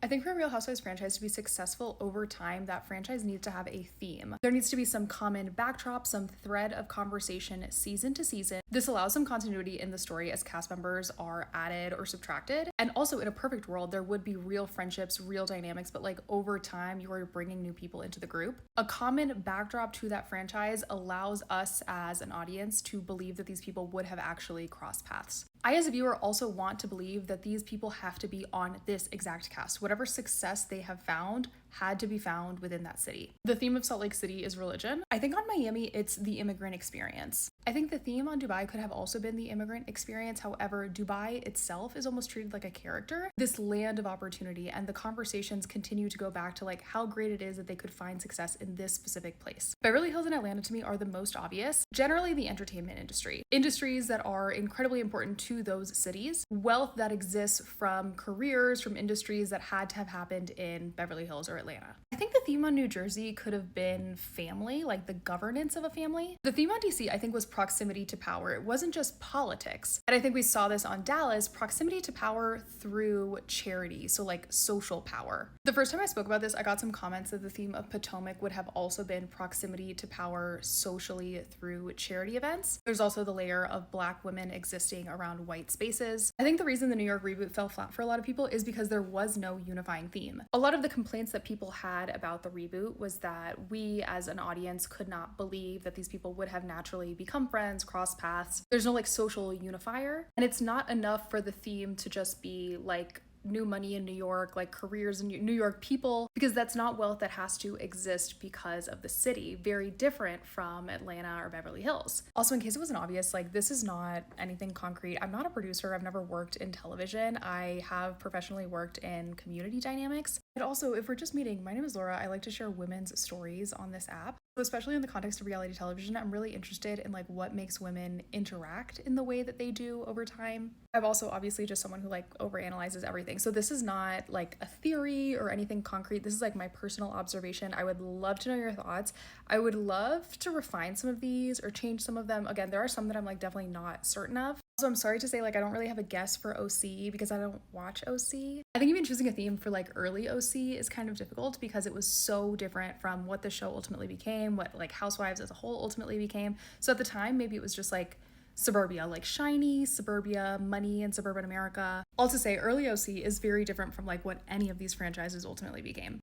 I think for a Real Housewives franchise to be successful over time, that franchise needs to have a theme. There needs to be some common backdrop, some thread of conversation season to season. This allows some continuity in the story as cast members are added or subtracted. And also, in a perfect world, there would be real friendships, real dynamics, but like over time, you are bringing new people into the group. A common backdrop to that franchise allows us as an audience to believe that these people would have actually crossed paths. I, as a viewer, also want to believe that these people have to be on this exact cast. Whatever success they have found had to be found within that city. The theme of Salt Lake City is religion. I think on Miami, it's the immigrant experience. I think the theme on Dubai could have also been the immigrant experience. However, Dubai itself is almost treated like a character, this land of opportunity, and the conversations continue to go back to like how great it is that they could find success in this specific place. Beverly Hills and Atlanta to me are the most obvious. Generally, the entertainment industry. Industries that are incredibly important to those cities. Wealth that exists from careers, from industries that had to have happened in Beverly Hills or Atlanta. I think the theme on New Jersey could have been family, like the governance of a family. The theme on DC, I think, was proximity to power. It wasn't just politics. And I think we saw this on Dallas, proximity to power through charity, so like social power. The first time I spoke about this, I got some comments that the theme of Potomac would have also been proximity to power socially through charity events. There's also the layer of Black women existing around white spaces. I think the reason the New York reboot fell flat for a lot of people is because there was no unifying theme. A lot of the complaints that people had about the reboot was that we as an audience could not believe that these people would have naturally become friends, cross paths. There's no like social unifier, and it's not enough for the theme to just be like new money in New York, like careers in New York people, because that's not wealth that has to exist because of the city. Very different from Atlanta or Beverly Hills. Also, in case it wasn't obvious, like this is not anything concrete. I'm not a producer. I've never worked in television. I have professionally worked in community dynamics. But also, if we're just meeting, my name is Laura. I like to share women's stories on this app. So especially in the context of reality television, I'm really interested in like what makes women interact in the way that they do over time. I'm also obviously just someone who like overanalyzes everything. So this is not like a theory or anything concrete. This is like my personal observation. I would love to know your thoughts. I would love to refine some of these or change some of them. Again, there are some that I'm like definitely not certain of. So I'm sorry to say like I don't really have a guess for OC because I don't watch OC. I think even choosing a theme for like early OC is kind of difficult because it was so different from what the show ultimately became, what like Housewives as a whole ultimately became. So at the time, maybe it was just like suburbia, like shiny suburbia, money in suburban America. All to say, early OC is very different from like what any of these franchises ultimately became.